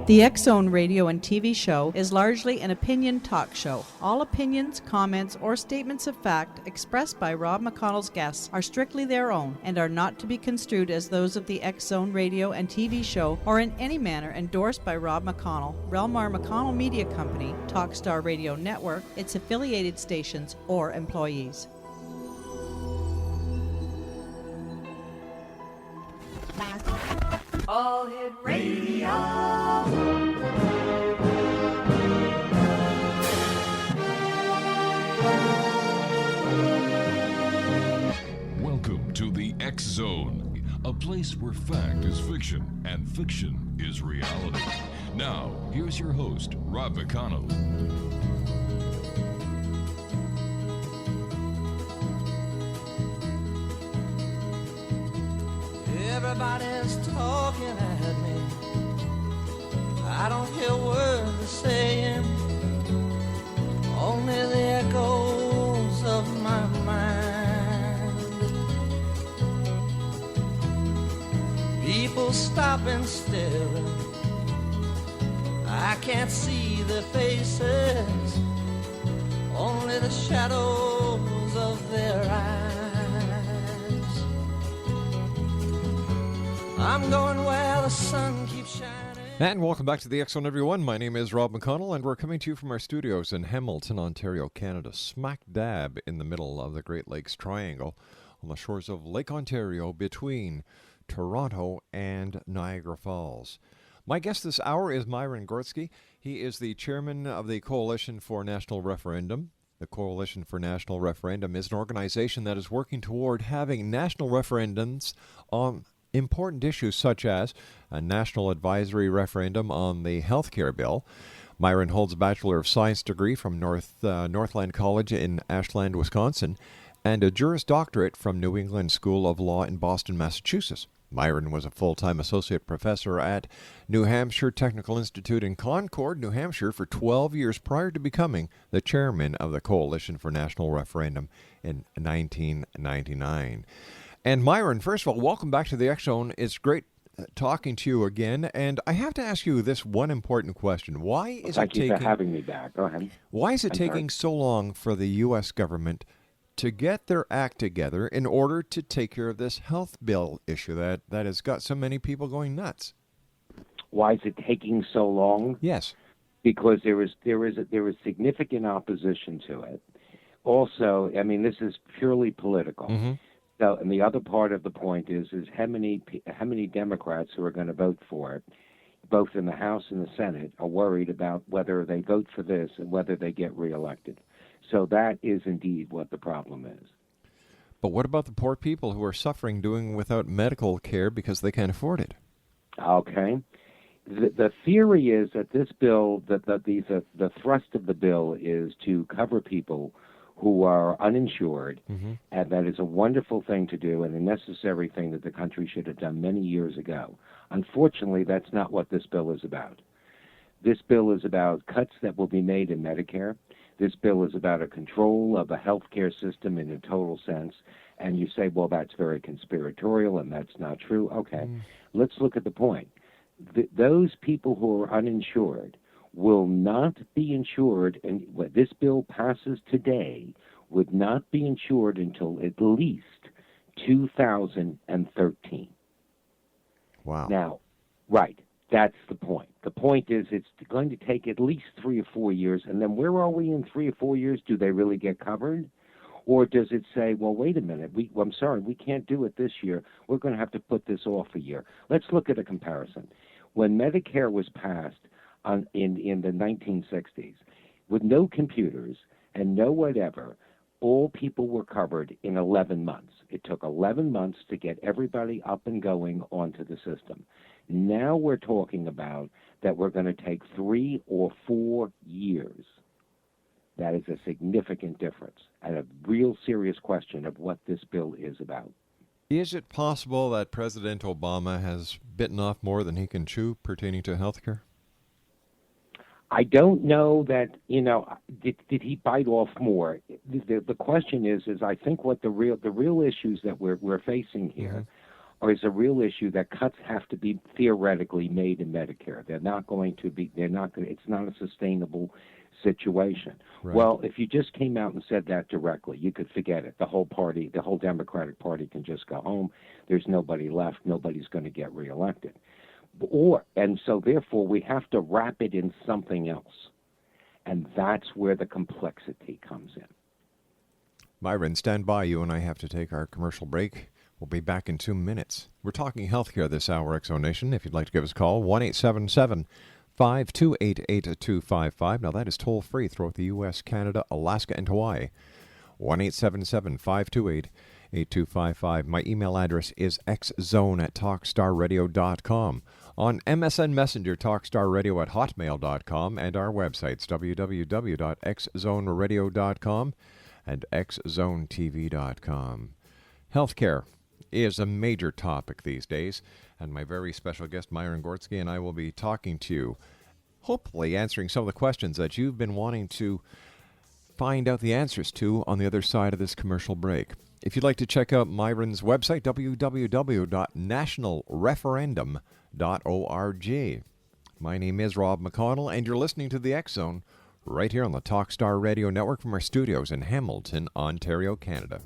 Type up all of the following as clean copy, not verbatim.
The X-Zone radio and TV show is largely an opinion talk show. All opinions, comments, or statements of fact expressed by Rob McConnell's guests are strictly their own and are not to be construed as those of the X-Zone radio and TV show or in any manner endorsed by Rob McConnell, Relmar McConnell Media Company, Talkstar Radio Network, its affiliated stations, or employees. All Hit Radio. Welcome to the X Zone, a place where fact is fiction and fiction is reality. Now, here's your host, Rob McConnell. Everybody's talking at me. I don't hear words they're saying, only the echoes of my mind. People stopping still. I can't see their faces, only the shadows of their eyes. I'm going where the sun keeps shining. And welcome back to the X Zone, everyone. My name is Rob McConnell, and we're coming to you from our studios in Hamilton, Ontario, Canada, smack dab in the middle of the Great Lakes Triangle on the shores of Lake Ontario between Toronto and Niagara Falls. My guest this hour is Myron Goretzky. He is the chairman of the Coalition for National Referendum. The Coalition for National Referendum is an organization that is working toward having national referendums on important issues such as a National Advisory Referendum on the healthcare bill. Myron holds a Bachelor of Science degree from Northland College in Ashland, Wisconsin, and a Juris Doctorate from New England School of Law in Boston, Massachusetts. Myron was a full-time associate professor at New Hampshire Technical Institute in Concord, New Hampshire, for 12 years prior to becoming the chairman of the Coalition for National Referendum in 1999. And Myron, first of all, welcome back to the X Zone. It's great talking to you again. And I have to ask you this one important question. Why is Thank you for having me back. Go ahead. Why is it taking so long for the U.S. government to get their act together in order to take care of this health bill issue that has got so many people going nuts? Why is it taking so long? Yes. Because there is significant opposition to it. Also, I mean, this is purely political. Mm-hmm. So, and the other part of the point is how many Democrats who are going to vote for it, both in the House and the Senate, are worried about whether they vote for this and whether they get reelected. So that is indeed what the problem is. But what about the poor people who are suffering doing without medical care because they can't afford it? Okay. The theory is that this bill, the thrust of the bill is to cover people who are uninsured, mm-hmm. and that is a wonderful thing to do and a necessary thing that the country should have done many years ago. Unfortunately, that's not what this bill is about. This bill is about cuts that will be made in Medicare. This bill is about a control of the healthcare system in a total sense. And you say, well, that's very conspiratorial and that's not true. Okay, Let's look at the point. Those people who are uninsured will not be insured, and what this bill passes today would not be insured until at least 2013. Wow. Now, right, that's the point. The point is it's going to take at least 3 or 4 years, and then where are we in 3 or 4 years? Do they really get covered? Or does it say, well, wait a minute, I'm sorry, we can't do it this year. We're going to have to put this off a year. Let's look at a comparison. When Medicare was passed in the 1960s, with no computers and no whatever, all people were covered in 11 months. It took 11 months to get everybody up and going onto the system. Now we're talking about that we're going to take 3 or 4 years. That is a significant difference and a real serious question of what this bill is about. Is it possible that President Obama has bitten off more than he can chew pertaining to health care? I don't know that, did he bite off more? The question is I think what the real issues that we're facing here or is a real issue that cuts have to be theoretically made in Medicare. They're not going to be, it's not a sustainable situation. Right. Well, if you just came out and said that directly, you could forget it. The whole Democratic Party can just go home. There's nobody left. Nobody's going to get reelected. And so therefore we have to wrap it in something else. And that's where the complexity comes in. Myron, stand by. You and I have to take our commercial break. We'll be back in 2 minutes. We're talking healthcare this hour, X-Zone. If you'd like to give us a call, 1-877-528-8255. Now, that is toll-free throughout the U.S., Canada, Alaska, and Hawaii. 1-877-528-8255. My email address is xzone@talkstarradio.com. On MSN Messenger, talkstarradio@hotmail.com, and our websites, www.xzoneradio.com and xzonetv.com. Healthcare is a major topic these days, and my very special guest, Myron Goretzky, and I will be talking to you, hopefully answering some of the questions that you've been wanting to find out the answers to on the other side of this commercial break. If you'd like to check out Myron's website, www.nationalreferendum.org. My name is Rob McConnell, and you're listening to the X-Zone right here on the Talkstar Radio Network from our studios in Hamilton, Ontario, Canada.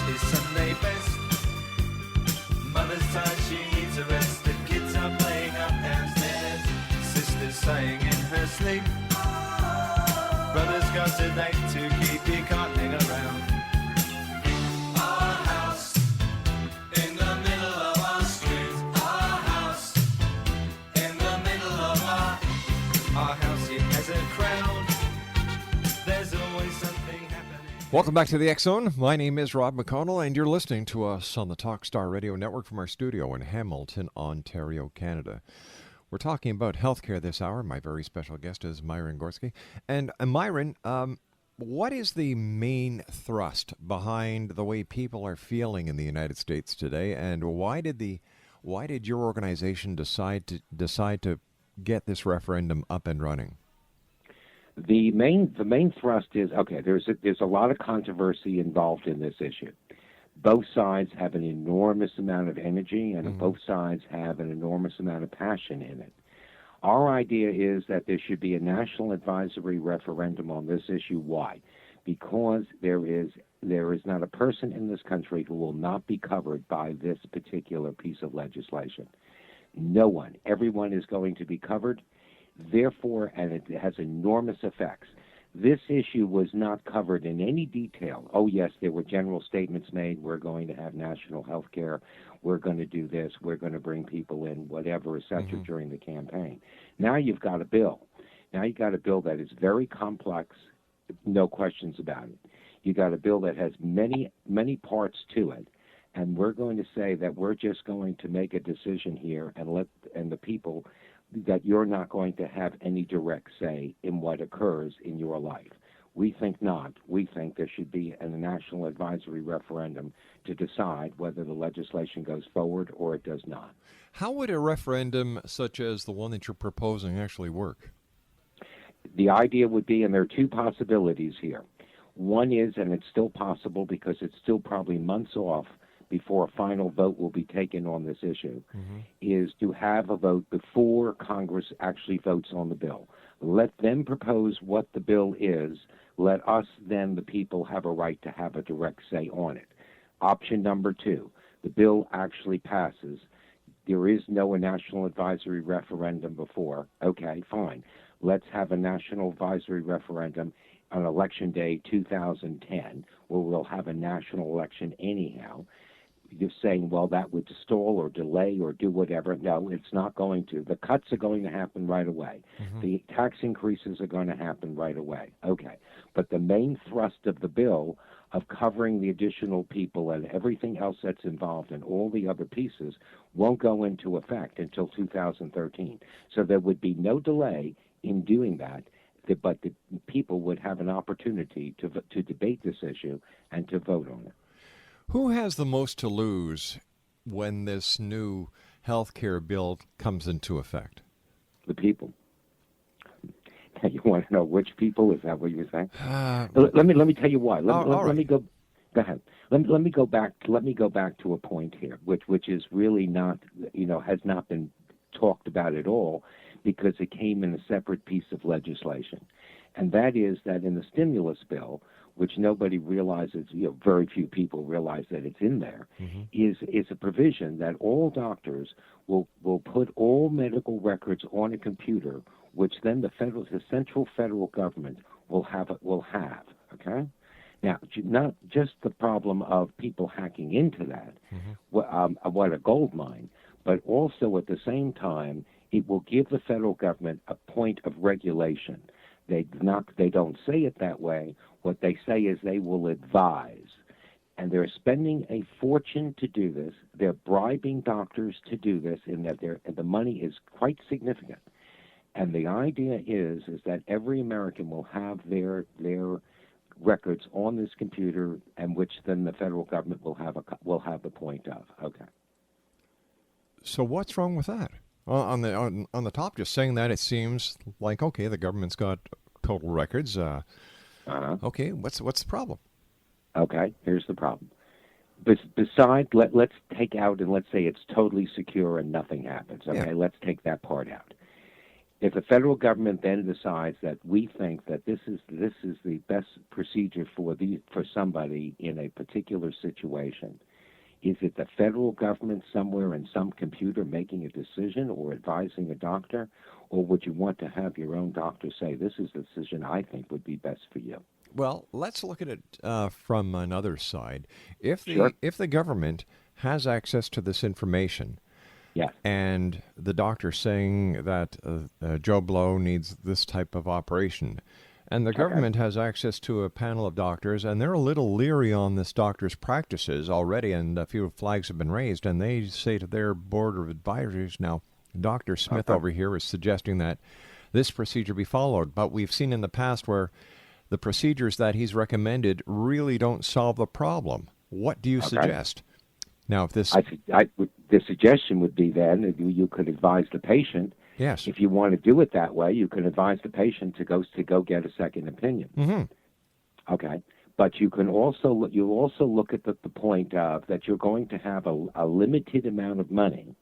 His Sunday best. Mother's tired, she needs a rest. The kids are playing up downstairs. Sister's sighing in her sleep. Brother's got a date to keep. He can't hang around. Our house in the middle of our street. Our house in the middle of our house. It has a crowd. There's always something happening. Welcome back to the X-Zone. My name is Rob McConnell, and you're listening to us on the Talkstar Radio Network from our studio in Hamilton, Ontario, Canada. We're talking about healthcare this hour. My very special guest is Myron Goretzky. And Myron, what is the main thrust behind the way people are feeling in the United States today, and why did your organization decide to get this referendum up and running? The main thrust is, okay, there's a lot of controversy involved in this issue. Both sides have an enormous amount of energy, and both sides have an enormous amount of passion in it. Our idea is that there should be a National Advisory Referendum on this issue. Why? Because there is not a person in this country who will not be covered by this particular piece of legislation. No one. Everyone is going to be covered. Therefore, and it has enormous effects. This issue was not covered in any detail. Oh, yes, there were general statements made. We're going to have national health care. We're going to do this. We're going to bring people in, whatever, et cetera, during the campaign. Now you've got a bill. Now you've got a bill that is very complex, no questions about it. You got a bill that has many, many parts to it. And we're going to say that we're just going to make a decision here and the people that you're not going to have any direct say in what occurs in your life. We think not. We think there should be a National Advisory Referendum to decide whether the legislation goes forward or it does not. How would a referendum such as the one that you're proposing actually work? The idea would be, and there are two possibilities here. One is, and it's still possible because it's still probably months off before a final vote will be taken on this issue, is to have a vote before Congress actually votes on the bill. Let them propose what the bill is. Let us, then, the people, have a right to have a direct say on it. Option number two, the bill actually passes. There is no National Advisory Referendum before. Okay, fine. Let's have a National Advisory Referendum on Election Day 2010, where we'll have a national election anyhow. You're saying, well, that would stall or delay or do whatever. No, it's not going to. The cuts are going to happen right away. The tax increases are going to happen right away. Okay. But the main thrust of the bill of covering the additional people and everything else that's involved and all the other pieces won't go into effect until 2013. So there would be no delay in doing that, but the people would have an opportunity to debate this issue and to vote on it. Who has the most to lose when this new health care bill comes into effect? The people. You want to know which people? Is that what you were saying? Let me tell you why. Let me go. Go ahead. Let me go back. Let me go back to a point here, which is really not, has not been talked about at all, because it came in a separate piece of legislation, and that is that in the stimulus bill, which nobody realizes, very few people realize that it's in there, is a provision that all doctors will put all medical records on a computer, which then the central federal government will have. Okay, now not just the problem of people hacking into that, what a gold mine, but also at the same time it will give the federal government a point of regulation. They don't say it that way. What they say is they will advise. And they're spending a fortune to do this. They're bribing doctors to do this, in that the money is quite significant. And the idea is that every American will have their records on this computer, and which then the federal government will have the point of. Okay. So what's wrong with that? On the top, just saying that, it seems like, okay, the government's got total records. Okay, what's the problem? Okay, here's the problem. Besides, let's take out, and let's say it's totally secure and nothing happens. Okay, let's take that part out. If the federal government then decides that we think that this is the best procedure for somebody in a particular situation, is it the federal government somewhere in some computer making a decision or advising a doctor? Or would you want to have your own doctor say, this is the decision I think would be best for you? Well, let's look at it from another side. If the government has access to this information, and the doctor saying that Joe Blow needs this type of operation, and the government has access to a panel of doctors, and they're a little leery on this doctor's practices already, and a few flags have been raised, and they say to their board of advisors, now, Dr. Smith over here is suggesting that this procedure be followed, but we've seen in the past where the procedures that he's recommended really don't solve the problem. What do you suggest? Now, if this... the suggestion would be then that you could advise the patient. Yes. If you want to do it that way, you can advise the patient to go get a second opinion. Mm-hmm. Okay. But you also look at the point of that you're going to have a limited amount of money,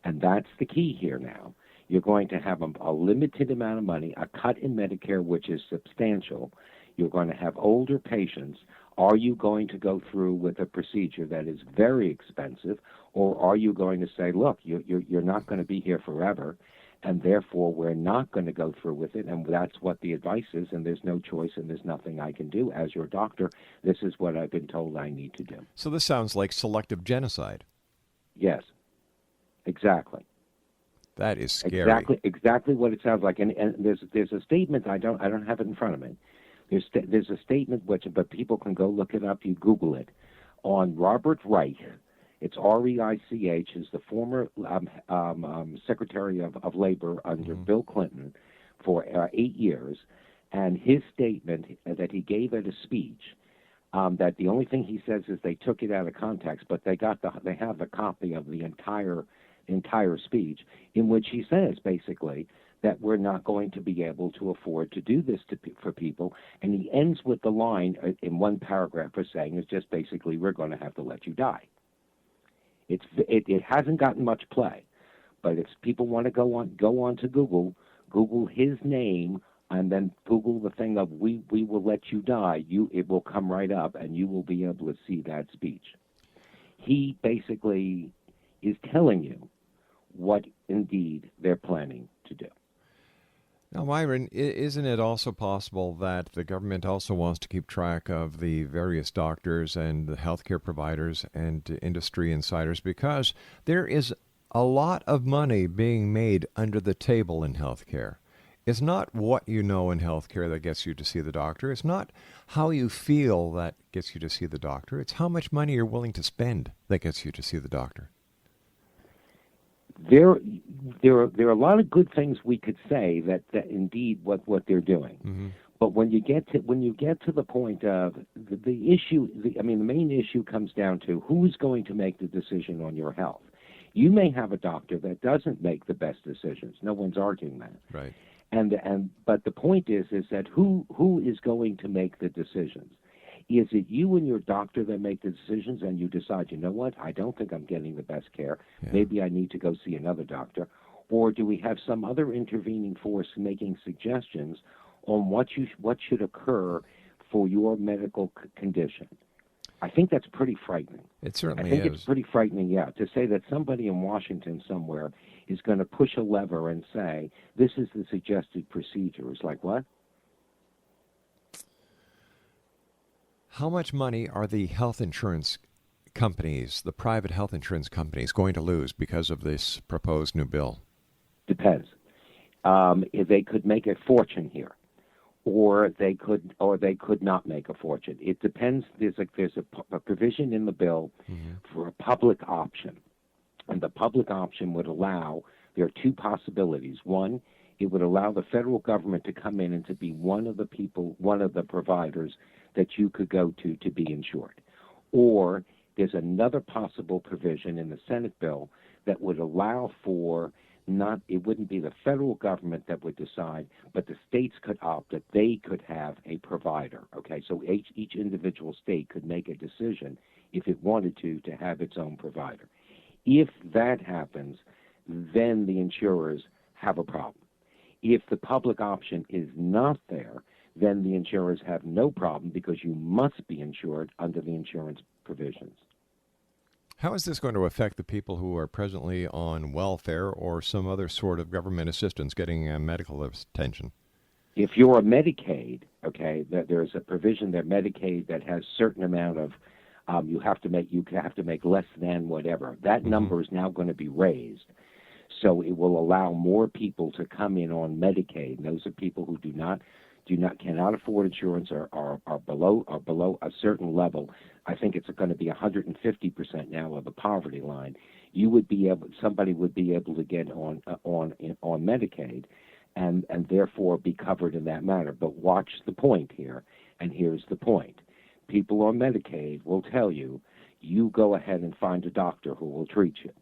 and that's the key here now. You're going to have a limited amount of money, a cut in Medicare, which is substantial. You're going to have older patients. Are you going to go through with a procedure that is very expensive, or are you going to say, look, you're not going to be here forever, and therefore we're not going to go through with it, and that's what the advice is, and there's no choice, and there's nothing I can do. As your doctor, this is what I've been told I need to do. So this sounds like selective genocide. Yes, exactly. That is scary. Exactly what it sounds like. And there's a statement, I don't have it in front of me. There's a statement but people can go look it up. You Google it on Robert Reich. It's R-E-I-C-H. Is the former Secretary of Labor under Bill Clinton for 8 years, and his statement that he gave at a speech. That the only thing he says is they took it out of context, but they have the copy of the entire speech, in which he says basically that we're not going to be able to afford to do this for people, and he ends with the line in one paragraph for saying is just basically we're going to have to let you die. It hasn't gotten much play, but if people want to go on to Google his name, and then Google the thing of we will let you die, it will come right up, and you will be able to see that speech. He basically is telling you what indeed they're planning to do. Now, Myron, isn't it also possible that the government also wants to keep track of the various doctors and the healthcare providers and industry insiders, because there is a lot of money being made under the table in healthcare? It's not what you know in healthcare that gets you to see the doctor. It's not how you feel that gets you to see the doctor. It's how much money you're willing to spend that gets you to see the doctor. There are a lot of good things we could say that indeed what they're doing. Mm-hmm. But when you get to the point of the issue, the main issue comes down to who's going to make the decision on your health. You may have a doctor that doesn't make the best decisions. No one's arguing that. Right. But the point is that who is going to make the decisions? Is it you and your doctor that make the decisions and you decide, you know what, I don't think I'm getting the best care. Yeah. Maybe I need to go see another doctor. Or do we have some other intervening force making suggestions on what should occur for your medical condition? I think that's pretty frightening. It certainly I think is. it's pretty frightening, yeah, to say that somebody in Washington somewhere is going to push a lever and say, this is the suggested procedure. It's like, what? How much money are the health insurance companies, the private health insurance companies, going to lose because of this proposed new bill? Depends. If they could make a fortune here, or they could not make a fortune. It depends. There's a provision in the bill for a public option, and the public option would allow. There are two possibilities. One, it would allow the federal government to come in and to be one of the providers that you could go to be insured. Or there's another possible provision in the Senate bill that would allow for it wouldn't be the federal government that would decide, but the states could opt that they could have a provider. Okay, so each individual state could make a decision if it wanted to have its own provider. If that happens, then the insurers have a problem. If the public option is not there, then the insurers have no problem because you must be insured under the insurance provisions. How is this going to affect the people who are presently on welfare or some other sort of government assistance getting medical attention? If you're a Medicaid, okay, there's a provision there, Medicaid, that has certain amount of you have to make less than whatever. That number is now going to be raised, so it will allow more people to come in on Medicaid. And those are people who cannot afford insurance or are below a certain level. I think it's going to be 150% now of the poverty line. Somebody would be able to get on Medicaid, and therefore be covered in that manner. But watch the point here, and here's the point: people on Medicaid will tell you, you go ahead and find a doctor who will treat you.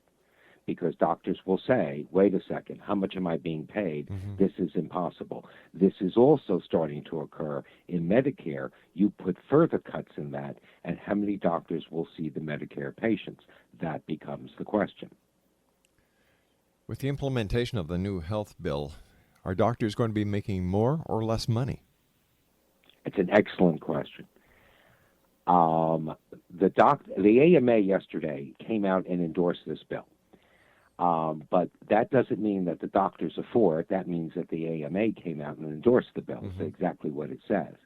Because doctors will say, wait a second, how much am I being paid? This is impossible. This is also starting to occur in Medicare. You put further cuts in that, and how many doctors will see the Medicare patients? That becomes the question. With the implementation of the new health bill, are doctors going to be making more or less money? It's an excellent question. The AMA yesterday came out and endorsed this bill. But that doesn't mean that the doctors are for it. That means that the AMA came out and endorsed the bill. That's exactly what it says.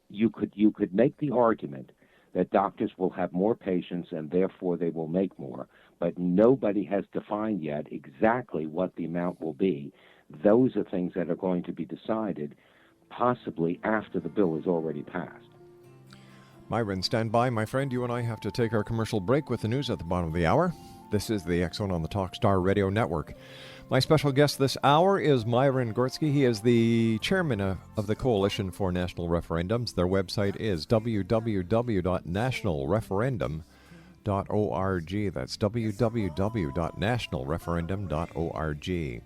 You could make the argument that doctors will have more patients and therefore they will make more, but nobody has defined yet exactly what the amount will be. Those are things that are going to be decided possibly after the bill is already passed. Myron, stand by, my friend. You and I have to take our commercial break with the news at the bottom of the hour. This is the X Zone on the Talkstar Radio Network. My special guest this hour is Myron Goretzky. He is the chairman of the Coalition for National Referendums. Their website is www.nationalreferendum.org. That's www.nationalreferendum.org.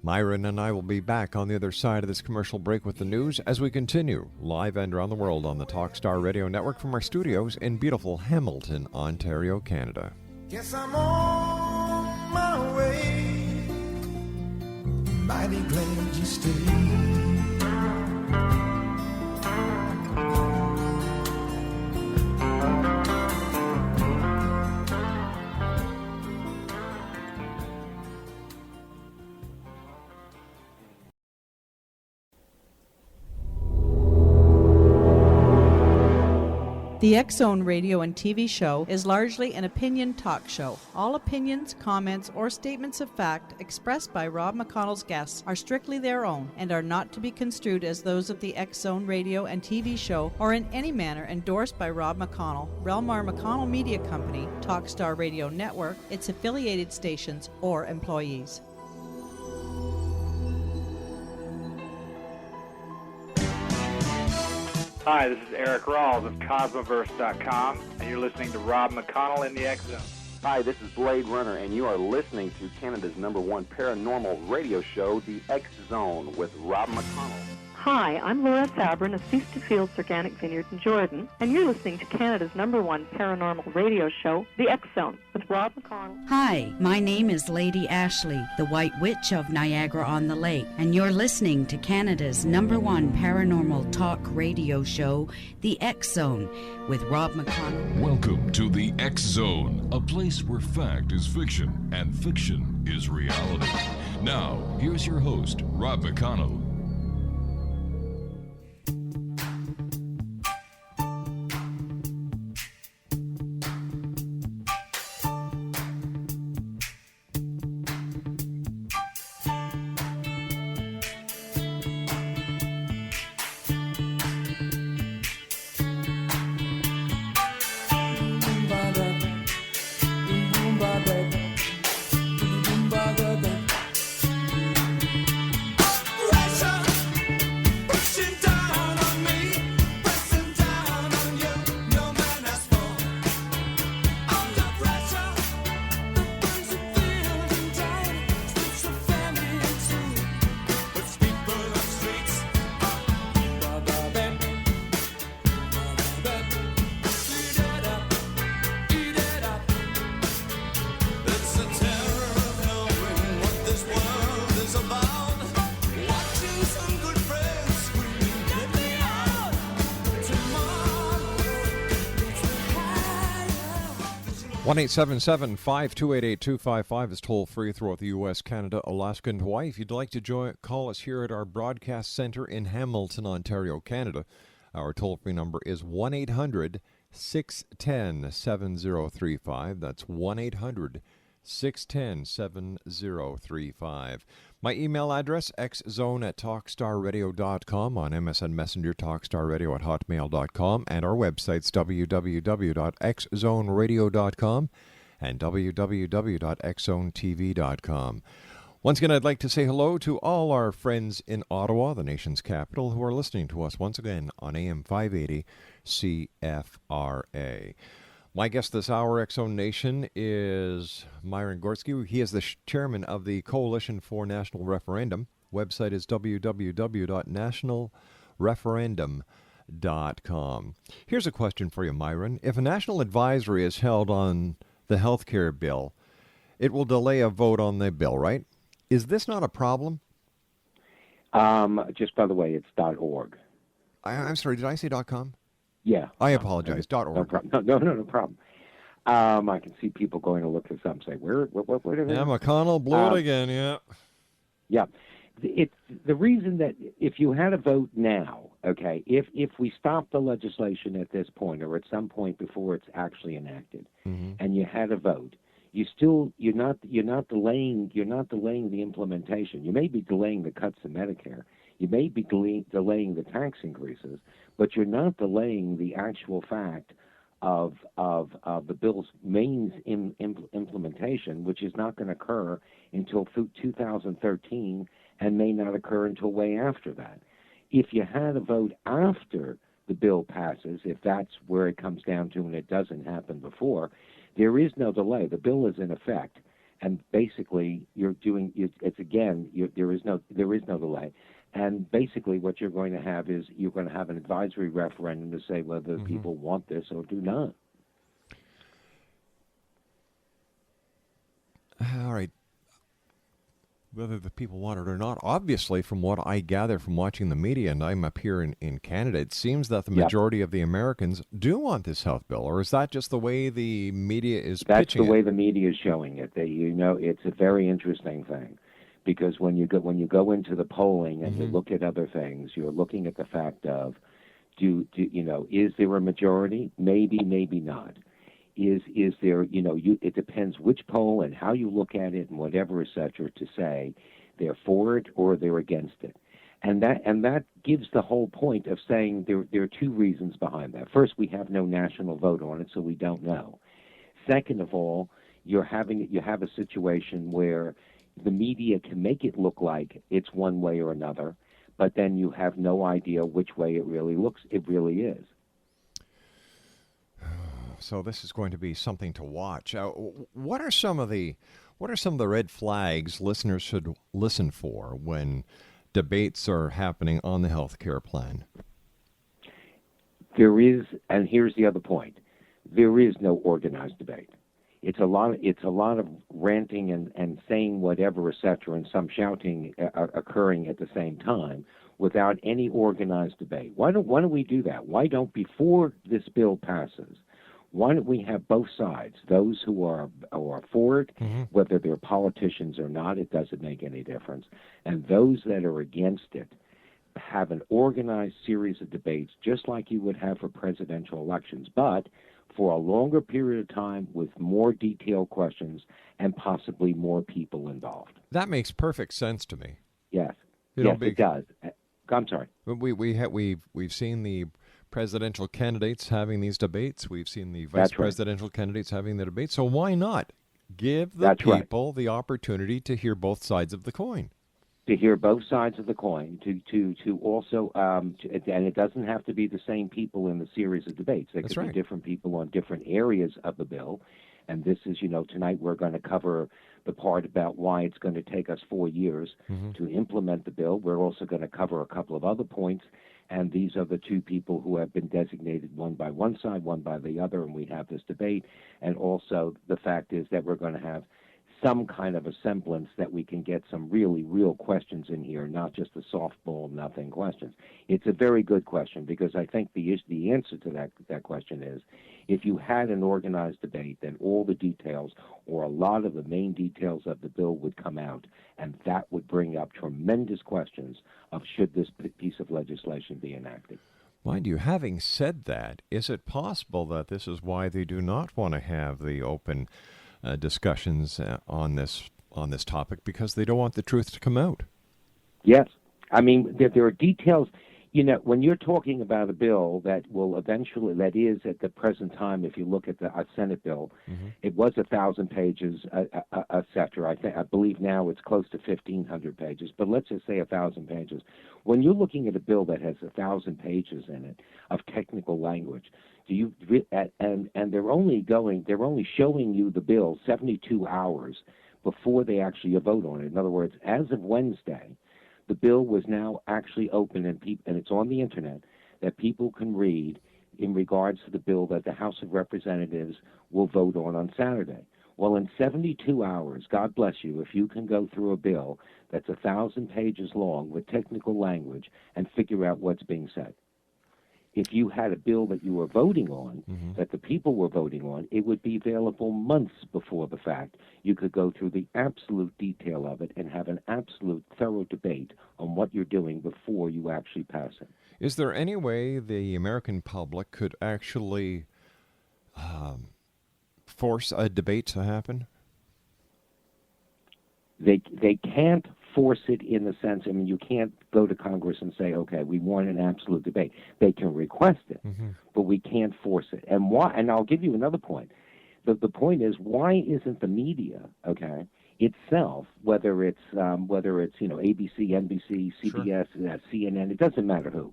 Myron and I will be back on the other side of this commercial break with the news as we continue live and around the world on the Talkstar Radio Network from our studios in beautiful Hamilton, Ontario, Canada. Guess I'm on my way. Mighty glad you stayed. The X-Zone radio and TV show is largely an opinion talk show. All opinions, comments, or statements of fact expressed by Rob McConnell's guests are strictly their own and are not to be construed as those of the X-Zone radio and TV show or in any manner endorsed by Rob McConnell, Relmar McConnell Media Company, Talkstar Radio Network, its affiliated stations, or employees. Hi, this is Eric Rawls of Cosmoverse.com, and you're listening to Rob McConnell in the X-Zone. Hi, this is Blade Runner, and you are listening to Canada's #1 paranormal radio show, The X-Zone, with Rob McConnell. Hi, I'm Laura Sabrin of Feast to Fields Organic Vineyard in Jordan, and you're listening to Canada's #1 paranormal radio show, The X-Zone, with Rob McConnell. Hi, my name is Lady Ashley, the White Witch of Niagara-on-the-Lake, and you're listening to Canada's #1 paranormal talk radio show, The X-Zone, with Rob McConnell. Welcome to the X-Zone, a place where fact is fiction and fiction is reality. Now, here's your host, Rob McConnell. One 877-528-8255 is toll-free throughout the U.S., Canada, Alaska, and Hawaii. If you'd like to call us here at our broadcast center in Hamilton, Ontario, Canada, our toll-free number is 1-800-610-7035. That's 1-800-610-7035. My email address, xzone@talkstarradio.com, on MSN Messenger, talkstarradio@hotmail.com, and our websites, www.xzoneradio.com and www.xzonetv.com. Once again, I'd like to say hello to all our friends in Ottawa, the nation's capital, who are listening to us once again on AM 580 CFRA. My guest this hour, X-Zone Nation, is Myron Goretzky. He is the chairman of the Coalition for National Referendum. Website is www.nationalreferendum.com. Here's a question for you, Myron. If a national advisory is held on the health care bill, it will delay a vote on the bill, right? Is this not a problem? Just by the way, it's .org. I'm sorry, did I say .com? Yeah. I apologize. .org. No problem. No problem. I can see people going to look this up and say, where are they? Yeah, McConnell blew it again, yeah. Yeah. It's the reason that if you had a vote now, okay, if we stop the legislation at this point or at some point before it's actually enacted, and you had a vote, you're not delaying the implementation. You may be delaying the cuts to Medicare. You may be delaying the tax increases, but you're not delaying the actual fact of the bill's main implementation, which is not going to occur until 2013 and may not occur until way after that. If you had a vote after the bill passes, if that's where it comes down to and it doesn't happen before, there is no delay. The bill is in effect, and basically there is no delay. And basically what you're going to have is you're going to have an advisory referendum to say whether people want this or do not. All right. Whether the people want it or not, obviously, from what I gather from watching the media, and I'm up here in Canada, it seems that the majority of the Americans do want this health bill, or is that just the way the media is pitching it? That's the way the media is showing it. It's a very interesting thing. Because when you go into the polling and you look at other things, you're looking at the fact of, Is there a majority? Maybe, maybe not. Is there, it depends which poll and how you look at it and whatever, et cetera, to say they're for it or they're against it. And that gives the whole point of saying there are two reasons behind that. First, we have no national vote on it, so we don't know. Second of all, you have a situation where the media can make it look like it's one way or another, but then you have no idea which way it really is. So this is going to be something to watch. What are some of the red flags listeners should listen for when debates are happening on the health care plan? There is, and here's the other point, there is no organized debate. It's a lot of ranting and saying whatever, etc., and some shouting occurring at the same time without any organized debate. Why don't we do that? Why don't, before this bill passes, why don't we have both sides, those who are for it, whether they're politicians or not, it doesn't make any difference, and those that are against it, have an organized series of debates just like you would have for presidential elections, but for a longer period of time with more detailed questions and possibly more people involved. That makes perfect sense to me. Yes, it does. I'm sorry. We've seen the presidential candidates having these debates. We've seen the vice presidential candidates having the debates. So why not give the people the opportunity to hear both sides of the coin? To hear both sides of the coin, to also, and it doesn't have to be the same people in the series of debates. There could be different people on different areas of the bill. And this is, tonight we're going to cover the part about why it's going to take us 4 years to implement the bill. We're also going to cover a couple of other points. And these are the two people who have been designated, one by one side, one by the other, and we have this debate. And also the fact is that we're going to have some kind of a semblance that we can get some really real questions in here, not just the softball, nothing questions. It's a very good question because I think the answer to that question is if you had an organized debate, then all the details or a lot of the main details of the bill would come out, and that would bring up tremendous questions of should this piece of legislation be enacted. Mind you, having said that, is it possible that this is why they do not want to have the open discussions on this topic, because they don't want the truth to come out? Yes. I mean, there are details. When you're talking about a bill that will eventually, that is at the present time, if you look at the Senate bill, it was 1,000 pages, et cetera. I believe now it's close to 1,500 pages, but let's just say 1,000 pages. When you're looking at a bill that has 1,000 pages in it of technical language, and they're only showing you the bill 72 hours before they actually vote on it. In other words, as of Wednesday, the bill was now actually open and it's on the internet that people can read in regards to the bill that the House of Representatives will vote on Saturday. Well, in 72 hours, God bless you, if you can go through a bill that's 1,000 pages long with technical language and figure out what's being said. If you had a bill that you were voting on, that the people were voting on, it would be available months before the fact. You could go through the absolute detail of it and have an absolute thorough debate on what you're doing before you actually pass it. Is there any way the American public could actually force a debate to happen? They can't force it in the sense, you can't go to Congress and say, okay, we want an absolute debate. They can request it, but we can't force it. And why? And I'll give you another point. The point is, why isn't the media, itself, whether it's ABC, NBC, CBS, CNN, it doesn't matter who.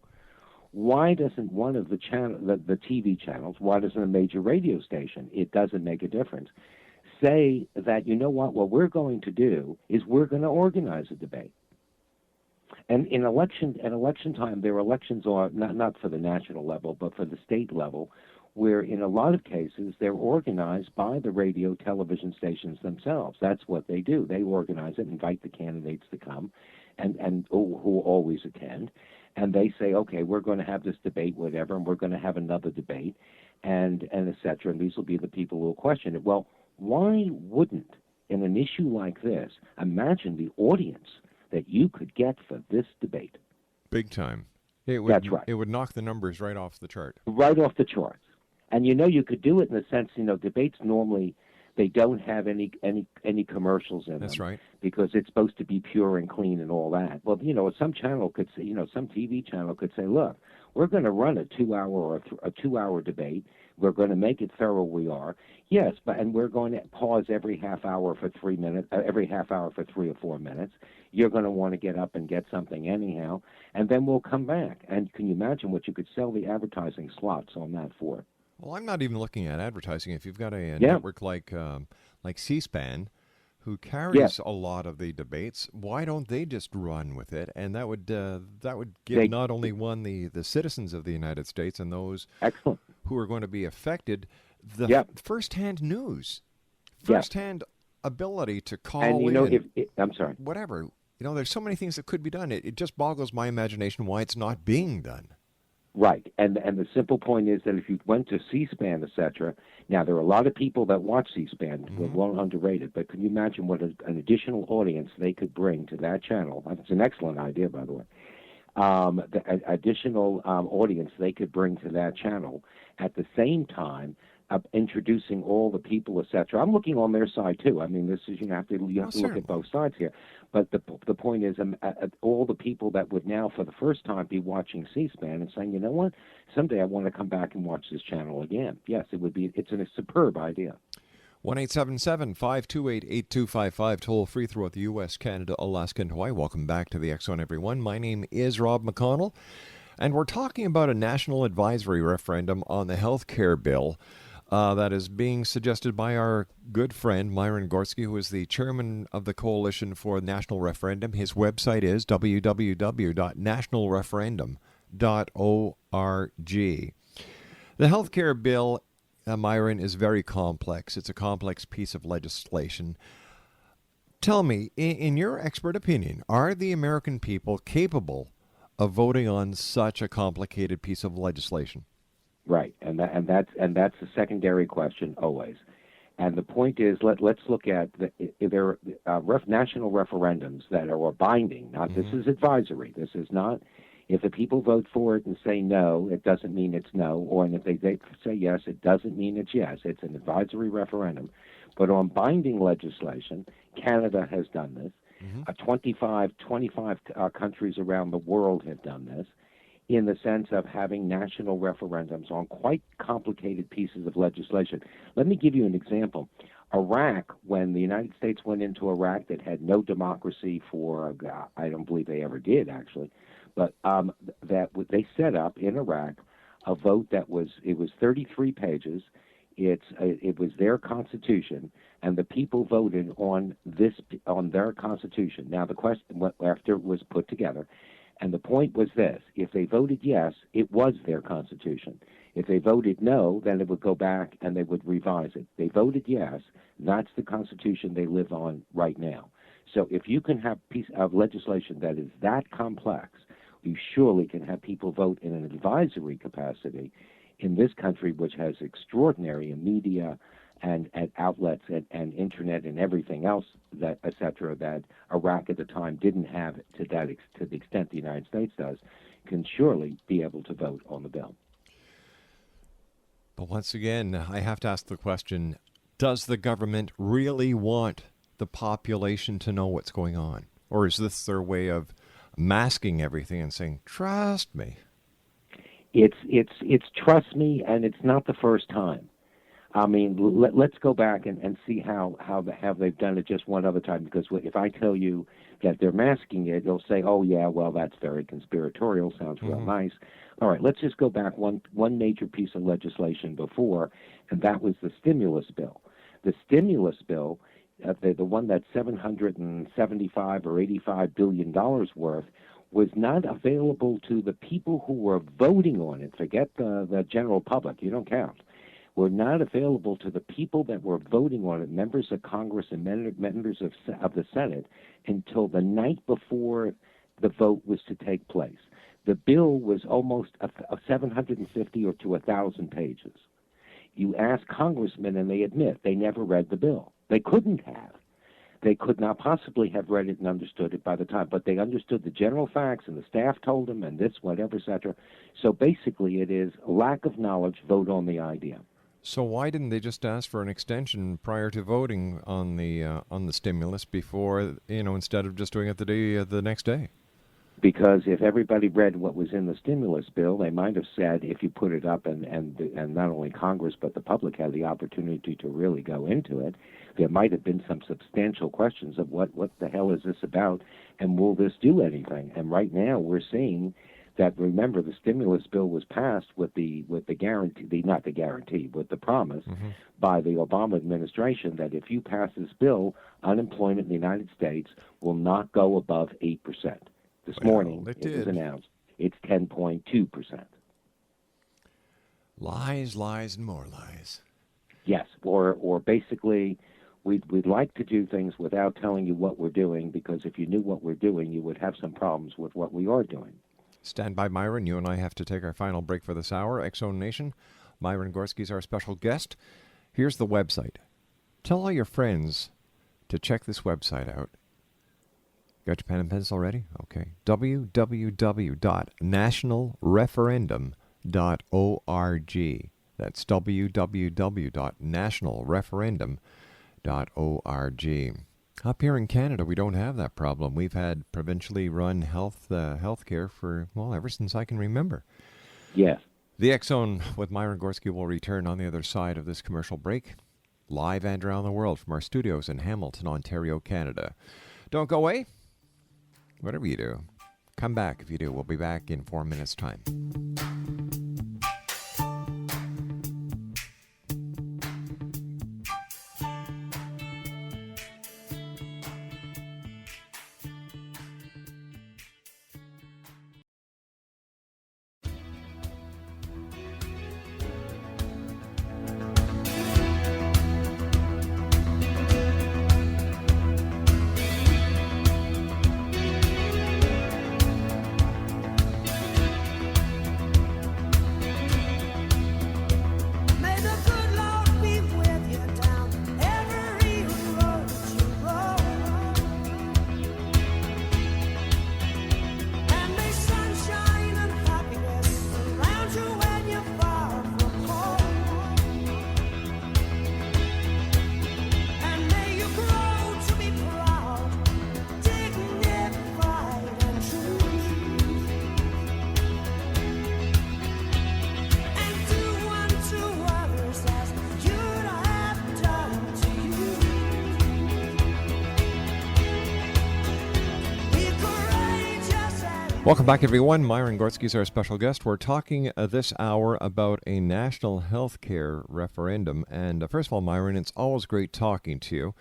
Why doesn't one of the TV channels, why doesn't a major radio station, it doesn't make a difference, say that, what we're going to do is we're going to organize a debate. And in election time, their elections are not for the national level, but for the state level, where in a lot of cases they're organized by the radio television stations themselves. That's what they do. They organize it, invite the candidates to come, and who always attend, and they say, okay, we're going to have this debate, whatever, and we're going to have another debate, and et cetera, and these will be the people who will question it. Well, why wouldn't, in an issue like this, imagine the audience that you could get for this debate? Big time. That's right. It would knock the numbers right off the chart. Right off the charts. And you could do it in the sense, debates normally they don't have any commercials in them. That's right. Because it's supposed to be pure and clean and all that. Well, some channel could say, some TV channel could say, look, we're going to run a 2-hour or a 2-hour debate. We're going to make it thorough. We are. Yes, and we're going to pause every half hour for 3 minutes, every half hour for 3 or 4 minutes. You're going to want to get up and get something anyhow, and then we'll come back. And can you imagine what you could sell the advertising slots on that for? Well, I'm not even looking at advertising. If you've got a network like C-SPAN, who carries a lot of the debates, why don't they just run with it? And that would give not only the citizens of the United States and those who are going to be affected the first-hand news, first-hand ability to call in. I'm sorry. Whatever. There's so many things that could be done. It just boggles my imagination why it's not being done. Right, and the simple point is that if you went to C-SPAN, etc., now there are a lot of people that watch C-SPAN, well underrated, but can you imagine what an additional audience they could bring to that channel? It's an excellent idea, by the way. The additional audience they could bring to that channel at the same time introducing all the people, etc. I'm looking on their side too. I mean, this is you have to look at both sides here. But the point is, all the people that would now, for the first time, be watching C-SPAN and saying, you know what, someday I want to come back and watch this channel again. Yes, it would be. It's a superb idea. 1-877-528-8255, toll free throughout the U.S., Canada, Alaska, and Hawaii. Welcome back to the X Zone, everyone. My name is Rob McConnell, and we're talking about a National Advisory Referendum on the health care bill that is being suggested by our good friend Myron Goretzky, who is the chairman of the Coalition for National Referendum. His website is www.nationalreferendum.org. The health care bill, Myron, is very complex. It's a complex piece of legislation. Tell me, in your expert opinion, are the American people capable of voting on such a complicated piece of legislation? Right, and that's a secondary question always. And the point is, let's look at there are national referendums that are binding. This is advisory. This is not. If the people vote for it and say no, it doesn't mean it's no. Or if they say yes, it doesn't mean it's yes. It's an advisory referendum. But on binding legislation, Canada has done this. 25 countries around the world have done this, in the sense of having national referendums on quite complicated pieces of legislation. Let me give you an example. Iraq, when the United States went into Iraq that had no democracy for, I don't believe they ever did, actually, but they set up in Iraq a vote that was 33 pages. It was their constitution, and the people voted on their constitution. Now, the question, after it was put together, and the point was this: if they voted yes, it was their constitution. If they voted no, then it would go back and they would revise it. They voted yes, that's the constitution they live on right now. So if you can have a piece of legislation that is that complex, you surely can have people vote in an advisory capacity in this country, which has extraordinary media and outlets and internet and everything else, that et cetera, that Iraq at the time didn't have to the extent the United States does, can surely be able to vote on the bill. But once again, I have to ask the question, does the government really want the population to know what's going on? Or is this their way of masking everything and saying, trust me? It's trust me, and it's not the first time. I mean, let's go back and see how they've done it just one other time, because if I tell you that they're masking it, you'll say, oh, yeah, well, that's very conspiratorial, sounds real nice. All right, let's just go back one major piece of legislation before, and that was the stimulus bill. The stimulus bill, the one that's $775 or $85 billion worth, was not available to the people who were voting on it. Forget the general public. You don't count. Were not available to the people that were voting on it, members of Congress and members of the Senate, until the night before the vote was to take place. The bill was almost 750 or to 1,000 pages. You ask congressmen, and they admit they never read the bill. They couldn't have. They could not possibly have read it and understood it by the time, but they understood the general facts, and the staff told them, and this, whatever, etc. So basically, it is lack of knowledge. Vote on the idea. So why didn't they just ask for an extension prior to voting on the stimulus before, instead of just doing it the next day? Because if everybody read what was in the stimulus bill, they might have said, if you put it up and not only Congress but the public had the opportunity to really go into it, there might have been some substantial questions of what the hell is this about, and will this do anything? And right now we're seeing that, remember, the stimulus bill was passed with the guarantee, not the guarantee, with the promise by the Obama administration that if you pass this bill, unemployment in the United States will not go above 8%. This morning, it was announced it's 10.2%. Lies, lies, and more lies. Yes, or basically, we'd like to do things without telling you what we're doing, because if you knew what we're doing, you would have some problems with what we are doing. Stand by, Myron. You and I have to take our final break for this hour. X-Zone Nation. Myron Goretzky is our special guest. Here's the website. Tell all your friends to check this website out. Got your pen and pencil ready? Okay. www.nationalreferendum.org. That's www.nationalreferendum.org. Up here in Canada, we don't have that problem. We've had provincially run health care for, ever since I can remember. Yes. The X-Zone with Myron Goretzky will return on the other side of this commercial break, live and around the world from our studios in Hamilton, Ontario, Canada. Don't go away. Whatever you do, come back if you do. We'll be back in 4 minutes' time. Welcome back, everyone. Myron Goretzky is our special guest. We're talking this hour about a national health care referendum. And first of all, Myron, it's always great talking to you.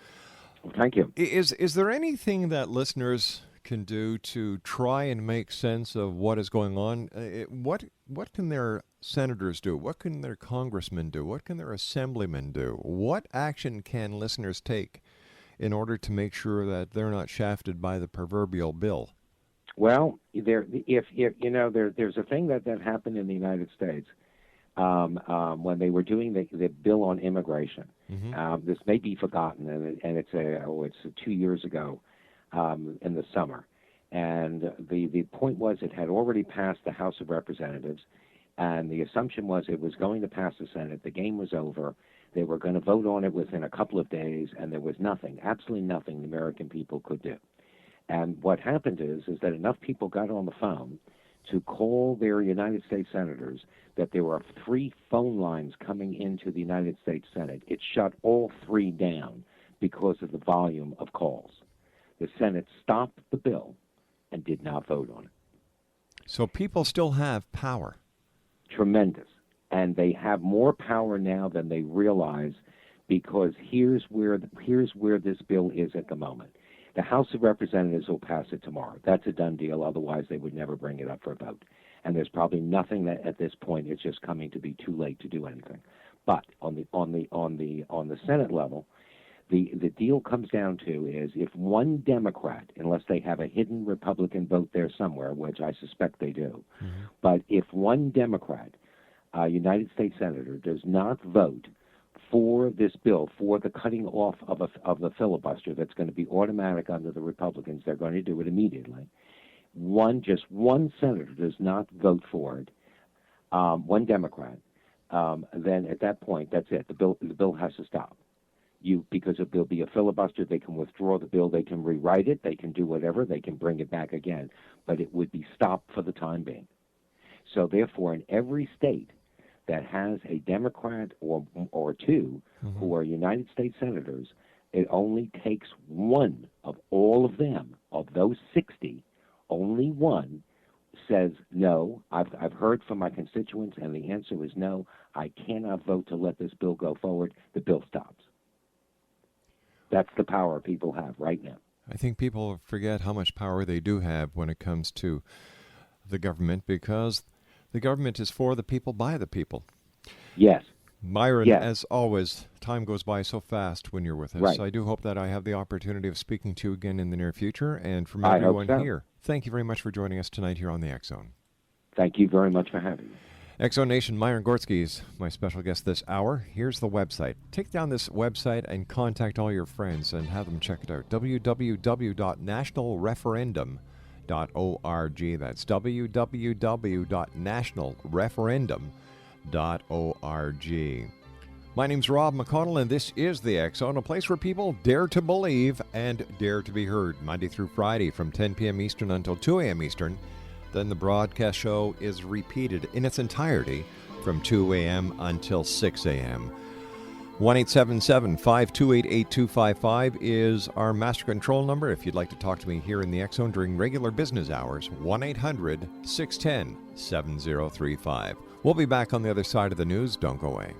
Thank you. Is there anything that listeners can do to try and make sense of what is going on? What can their senators do? What can their congressmen do? What can their assemblymen do? What action can listeners take in order to make sure that they're not shafted by the proverbial bill? Well, there's a thing that happened in the United States when they were doing the bill on immigration. Mm-hmm. This may be forgotten, and it's 2 years ago in the summer. And the point was it had already passed the House of Representatives, and the assumption was it was going to pass the Senate. The game was over. They were going to vote on it within a couple of days, and there was nothing, absolutely nothing the American people could do. And what happened is that enough people got on the phone to call their United States senators that there were 3 phone lines coming into the United States Senate. It shut all 3 down because of the volume of calls. The Senate stopped the bill and did not vote on it. So people still have power. Tremendous. And they have more power now than they realize, because here's where this bill is at the moment. The House of Representatives will pass it tomorrow. That's a done deal. Otherwise, they would never bring it up for a vote. And there's probably nothing that at this point it's just coming to be too late to do anything. But on the Senate level, the deal comes down to is if one Democrat, unless they have a hidden Republican vote there somewhere, which I suspect they do, but if one Democrat, United States Senator, does not vote for this bill, for the cutting off of the filibuster that's going to be automatic under the Republicans. They're going to do it immediately. Just one senator does not vote for it, one Democrat, then at that point, that's it. The bill has to stop. Because if there'll be a filibuster, they can withdraw the bill, they can rewrite it, they can do whatever, they can bring it back again, but it would be stopped for the time being. So therefore, in every state that has a Democrat or two who are United States senators, it only takes one of all of them, of those 60, only one says, no, I've heard from my constituents, and the answer is no, I cannot vote to let this bill go forward. The bill stops. That's the power people have right now. I think people forget how much power they do have when it comes to the government, because the government is for the people, by the people. Yes. Myron, yes. As always, time goes by so fast when you're with us. Right. I do hope that I have the opportunity of speaking to you again in the near future. And from I everyone hope so. here, thank you very much for joining us tonight here on the X-Zone. Thank you very much for having me. X-Zone Nation, Myron Goretzky is my special guest this hour. Here's the website. Take down this website and contact all your friends and have them check it out. www.nationalreferendum.org. That's www.nationalreferendum.org. My name's Rob McConnell, and this is the X-Zone, a place where people dare to believe and dare to be heard, Monday through Friday from 10 p.m. Eastern until 2 a.m. Eastern. Then the broadcast show is repeated in its entirety from 2 a.m. until 6 a.m. 1-877-528-8255 is our master control number. If you'd like to talk to me here in the X-Zone during regular business hours, 1-800-610-7035. We'll be back on the other side of the news. Don't go away.